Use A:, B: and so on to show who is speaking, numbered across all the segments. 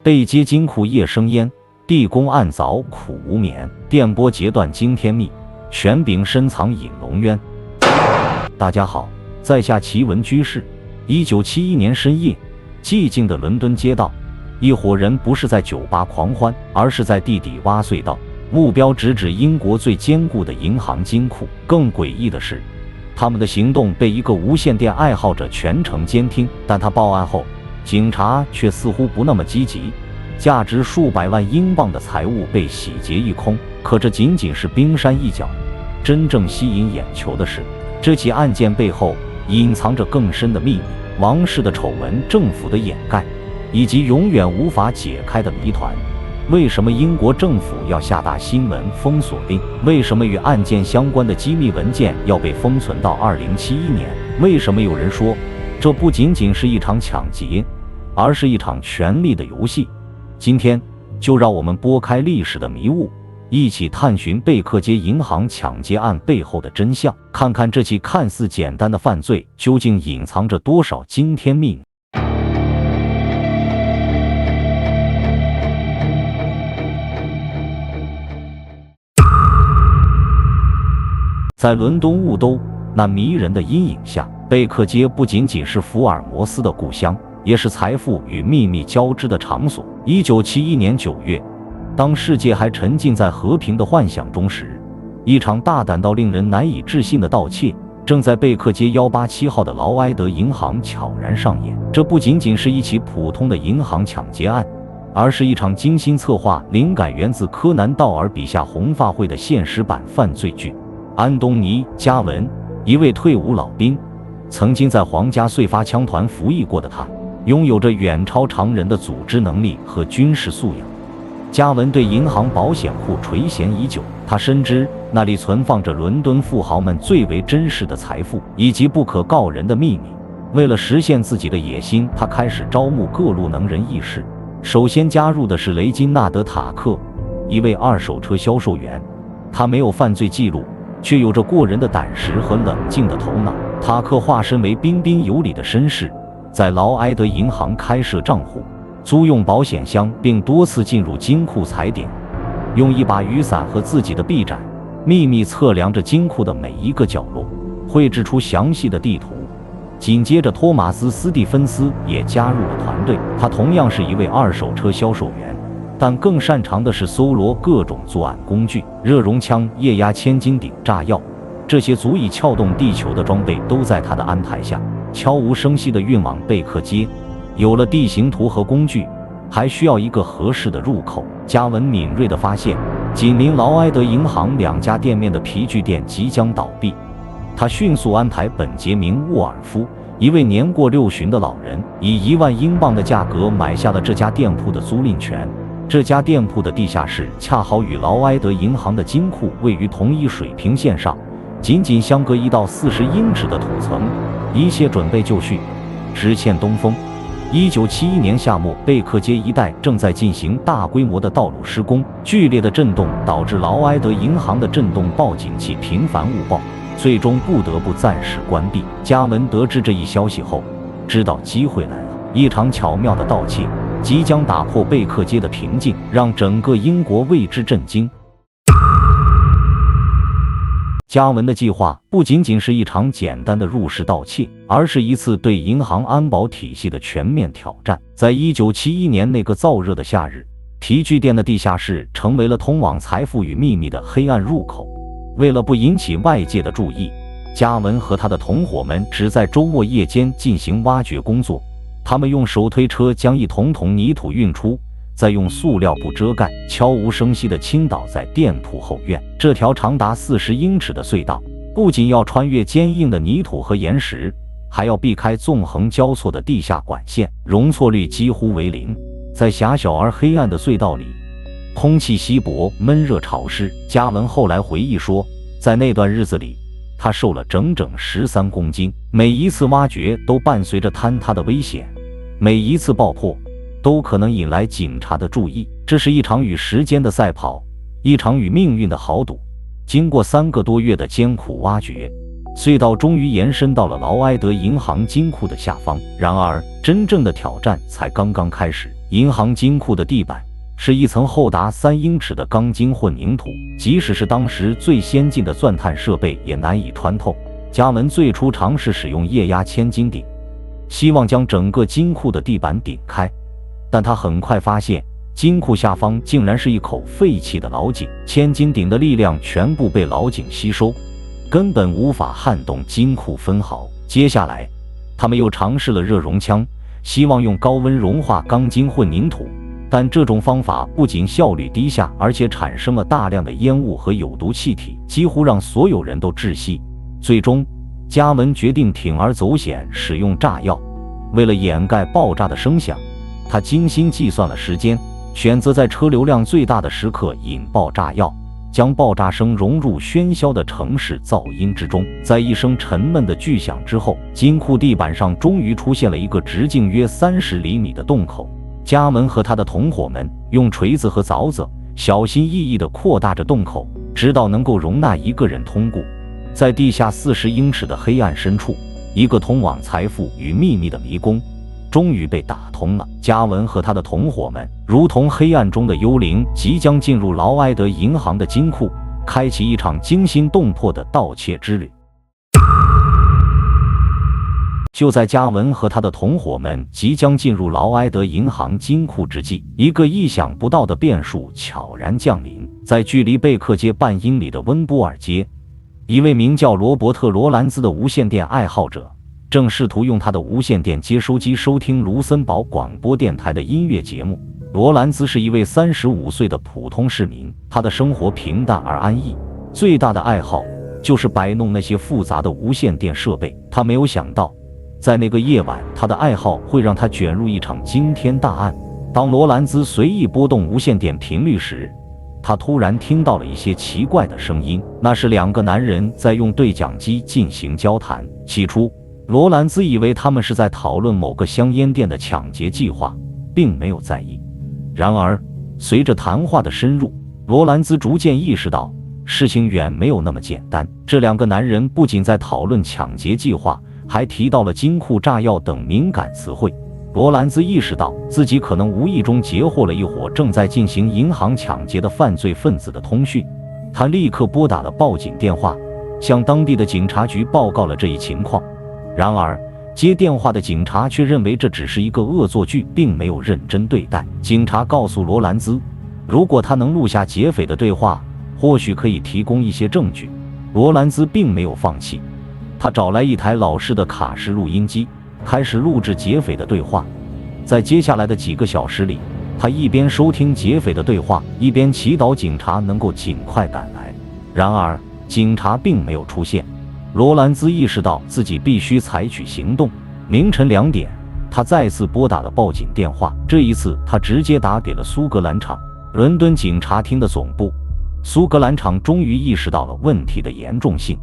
A: 被揭金库夜生烟，地宫暗凿苦无眠。电波截断惊天秘，权柄深藏隐龙渊。大家好，在下奇闻居士。1971年深夜，寂静的伦敦街道，一伙人不是在酒吧狂欢，而是在地底挖隧道，目标直指英国最坚固的银行金库。更诡异的是，他们的行动被一个无线电爱好者全程监听，但他报案后，警察却似乎不那么积极，价值数百万英镑的财物被洗劫一空。可这仅仅是冰山一角，真正吸引眼球的是，这起案件背后隐藏着更深的秘密，王室的丑闻、政府的掩盖，以及永远无法解开的谜团。为什么英国政府要下达新闻封锁令？为什么与案件相关的机密文件要被封存到2071年？为什么有人说，这不仅仅是一场抢劫，而是一场权力的游戏？今天就让我们拨开历史的迷雾，一起探寻贝克街银行抢劫案背后的真相，看看这起看似简单的犯罪究竟隐藏着多少惊天秘密。在伦敦雾都那迷人的阴影下，贝克街不仅仅是福尔摩斯的故乡，也是财富与秘密交织的场所。1971年9月，当世界还沉浸在和平的幻想中时，一场大胆到令人难以置信的盗窃正在贝克街187号的劳埃德银行悄然上演。这不仅仅是一起普通的银行抢劫案，而是一场精心策划、灵感源自柯南·道尔笔下红发会的现实版犯罪剧。安东尼·加文，一位退伍老兵，曾经在皇家碎发枪团服役过的他，拥有着远超常人的组织能力和军事素养。加文对银行保险库垂涎已久，他深知那里存放着伦敦富豪们最为珍视的财富以及不可告人的秘密。为了实现自己的野心，他开始招募各路能人异士。首先加入的是雷金纳德·塔克，一位二手车销售员。他没有犯罪记录，却有着过人的胆识和冷静的头脑。塔克化身为彬彬有礼的绅士，在劳埃德银行开设账户，租用保险箱，并多次进入金库踩点，用一把雨伞和自己的臂展，秘密测量着金库的每一个角落，绘制出详细的地图。紧接着，托马斯·斯蒂芬斯也加入了团队，他同样是一位二手车销售员，但更擅长的是搜罗各种作案工具，热熔枪、液压千斤顶、炸药，这些足以撬动地球的装备都在他的安排下悄无声息地运往贝克街。有了地形图和工具，还需要一个合适的入口。加文敏锐地发现，紧邻劳埃德银行2家店面的皮具店即将倒闭。他迅速安排本杰明·沃尔夫，一位年过60的老人，以1万英镑的价格买下了这家店铺的租赁权。这家店铺的地下室恰好与劳埃德银行的金库位于同一水平线上，仅仅相隔1到40英尺的土层。一切准备就绪，只欠东风。1971年夏末，贝克街一带正在进行大规模的道路施工，剧烈的震动导致劳埃德银行的震动报警器频繁误报，最终不得不暂时关闭。加文得知这一消息后，知道机会来了，一场巧妙的盗窃即将打破贝克街的平静，让整个英国为之震惊。加文的计划不仅仅是一场简单的入室盗窃，而是一次对银行安保体系的全面挑战。在1971年那个燥热的夏日，皮具店的地下室成为了通往财富与秘密的黑暗入口。为了不引起外界的注意，加文和他的同伙们只在周末夜间进行挖掘工作。他们用手推车将一桶桶泥土运出，再用塑料布遮盖，悄无声息地倾倒在店铺后院。这条长达40英尺的隧道，不仅要穿越坚硬的泥土和岩石，还要避开纵横交错的地下管线，容错率几乎为0。在狭小而黑暗的隧道里，空气稀薄、闷热潮湿。加文后来回忆说，在那段日子里，他瘦了整整13公斤。每一次挖掘都伴随着坍塌的危险，每一次爆破都可能引来警察的注意。这是一场与时间的赛跑，一场与命运的豪赌。经过3个多月的艰苦挖掘，隧道终于延伸到了劳埃德银行金库的下方。然而，真正的挑战才刚刚开始。银行金库的地板是一层厚达3英尺的钢筋混凝土，即使是当时最先进的钻探设备也难以穿透。加文最初尝试使用液压千斤顶，希望将整个金库的地板顶开，但他很快发现金库下方竟然是一口废弃的老井，千斤顶的力量全部被老井吸收，根本无法撼动金库分毫。接下来他们又尝试了热熔枪，希望用高温融化钢筋混凝土，但这种方法不仅效率低下，而且产生了大量的烟雾和有毒气体，几乎让所有人都窒息。最终加文决定铤而走险，使用炸药。为了掩盖爆炸的声响，他精心计算了时间，选择在车流量最大的时刻引爆炸药，将爆炸声融入喧嚣的城市噪音之中。在一声沉闷的巨响之后，金库地板上终于出现了一个直径约30厘米的洞口。加文和他的同伙们用锤子和凿子小心翼翼地扩大着洞口，直到能够容纳一个人通过。在地下40英尺的黑暗深处，一个通往财富与秘密的迷宫终于被打通了。加文和他的同伙们如同黑暗中的幽灵，即将进入劳埃德银行的金库，开启一场惊心动魄的盗窃之旅。就在加文和他的同伙们即将进入劳埃德银行金库之际，一个意想不到的变数悄然降临。在距离贝克街半英里的温波尔街，一位名叫罗伯特·罗兰兹的无线电爱好者正试图用他的无线电接收机收听卢森堡广播电台的音乐节目。罗兰兹是一位35岁的普通市民，他的生活平淡而安逸，最大的爱好就是摆弄那些复杂的无线电设备。他没有想到，在那个夜晚，他的爱好会让他卷入一场惊天大案。当罗兰兹随意拨动无线电频率时，他突然听到了一些奇怪的声音，那是2个男人在用对讲机进行交谈。起初，罗兰兹以为他们是在讨论某个香烟店的抢劫计划，并没有在意。然而，随着谈话的深入，罗兰兹逐渐意识到事情远没有那么简单。这2个男人不仅在讨论抢劫计划，还提到了金库炸药等敏感词汇。罗兰兹意识到自己可能无意中截获了一伙正在进行银行抢劫的犯罪分子的通讯，他立刻拨打了报警电话，向当地的警察局报告了这一情况。然而，接电话的警察却认为这只是一个恶作剧，并没有认真对待。警察告诉罗兰兹，如果他能录下劫匪的对话，或许可以提供一些证据。罗兰兹并没有放弃，他找来一台老式的卡式录音机，开始录制劫匪的对话。在接下来的几个小时里，他一边收听劫匪的对话，一边祈祷警察能够尽快赶来。然而，警察并没有出现。罗兰兹意识到自己必须采取行动。凌晨2点，他再次拨打了报警电话，这一次他直接打给了苏格兰场伦敦警察厅的总部。苏格兰场终于意识到了问题的严重性，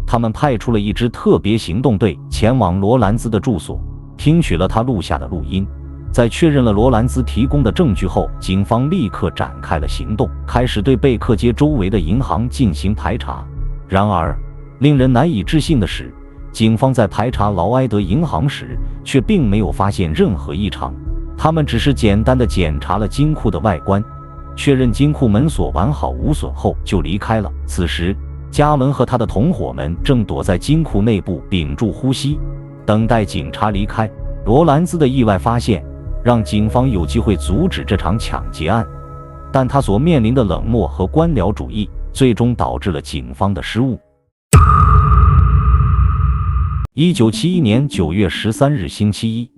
A: 他们派出了一支特别行动队前往罗兰兹的住所，听取了他录下的录音。在确认了罗兰兹提供的证据后，警方立刻展开了行动，开始对贝克街周围的银行进行排查。然而，令人难以置信的是，警方在排查劳埃德银行时却并没有发现任何异常，他们只是简单的检查了金库的外观，确认金库门锁完好无损后就离开了。此时，加文和他的同伙们正躲在金库内部屏住呼吸，等待警察离开。罗兰兹的意外发现让警方有机会阻止这场抢劫案，但他所面临的冷漠和官僚主义最终导致了警方的失误。1971年9月13日星期一，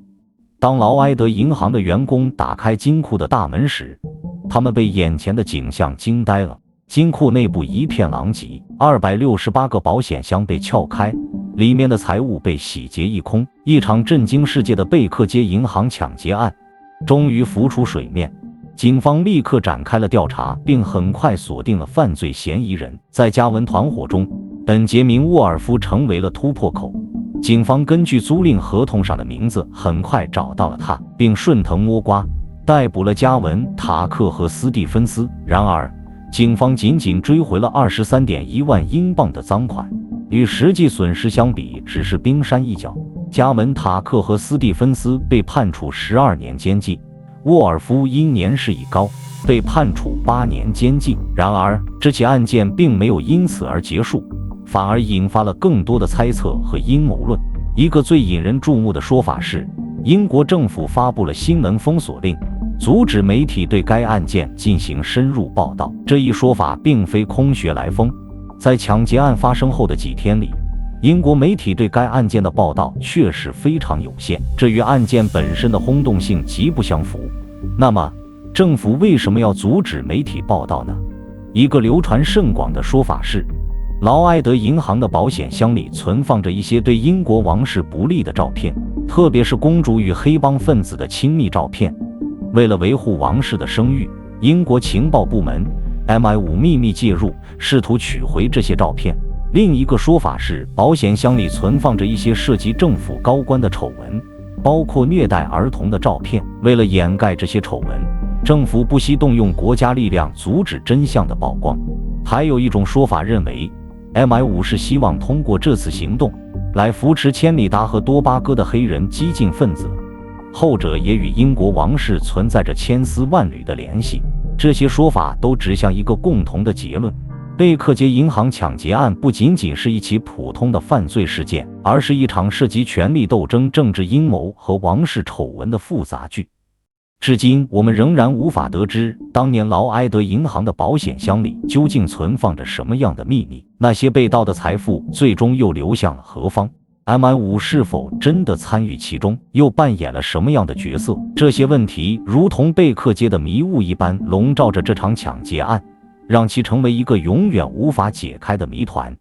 A: 当劳埃德银行的员工打开金库的大门时，他们被眼前的景象惊呆了。金库内部一片狼藉，268个保险箱被撬开，里面的财物被洗劫一空。一场震惊世界的贝克街银行抢劫案终于浮出水面。警方立刻展开了调查，并很快锁定了犯罪嫌疑人。在加文团伙中，本杰明·沃尔夫成为了突破口。警方根据租赁合同上的名字很快找到了他，并顺藤摸瓜逮捕了加文、塔克和斯蒂芬斯。然而，警方仅仅追回了23.1万英镑的赃款，与实际损失相比只是冰山一角。加文、塔克和斯蒂芬斯被判处12年监禁，沃尔夫因年事已高，被判处8年监禁。然而，这起案件并没有因此而结束，反而引发了更多的猜测和阴谋论。一个最引人注目的说法是，英国政府发布了新闻封锁令，阻止媒体对该案件进行深入报道。这一说法并非空穴来风，在抢劫案发生后的几天里，英国媒体对该案件的报道确实非常有限，这与案件本身的轰动性极不相符。那么，政府为什么要阻止媒体报道呢？一个流传甚广的说法是，劳埃德银行的保险箱里存放着一些对英国王室不利的照片，特别是公主与黑帮分子的亲密照片。为了维护王室的声誉，英国情报部门 MI5 秘密介入，试图取回这些照片。另一个说法是，保险箱里存放着一些涉及政府高官的丑闻，包括虐待儿童的照片。为了掩盖这些丑闻，政府不惜动用国家力量阻止真相的曝光。还有一种说法认为， MI5 是希望通过这次行动来扶持千里达和多巴哥的黑人激进分子，后者也与英国王室存在着千丝万缕的联系。这些说法都指向一个共同的结论：贝克街银行抢劫案不仅仅是一起普通的犯罪事件，而是一场涉及权力斗争、政治阴谋和王室丑闻的复杂剧。至今，我们仍然无法得知当年劳埃德银行的保险箱里究竟存放着什么样的秘密，那些被盗的财富最终又流向了何方？MI5 是否真的参与其中，又扮演了什么样的角色？这些问题如同贝克街的迷雾一般笼罩着这场抢劫案，让其成为一个永远无法解开的谜团。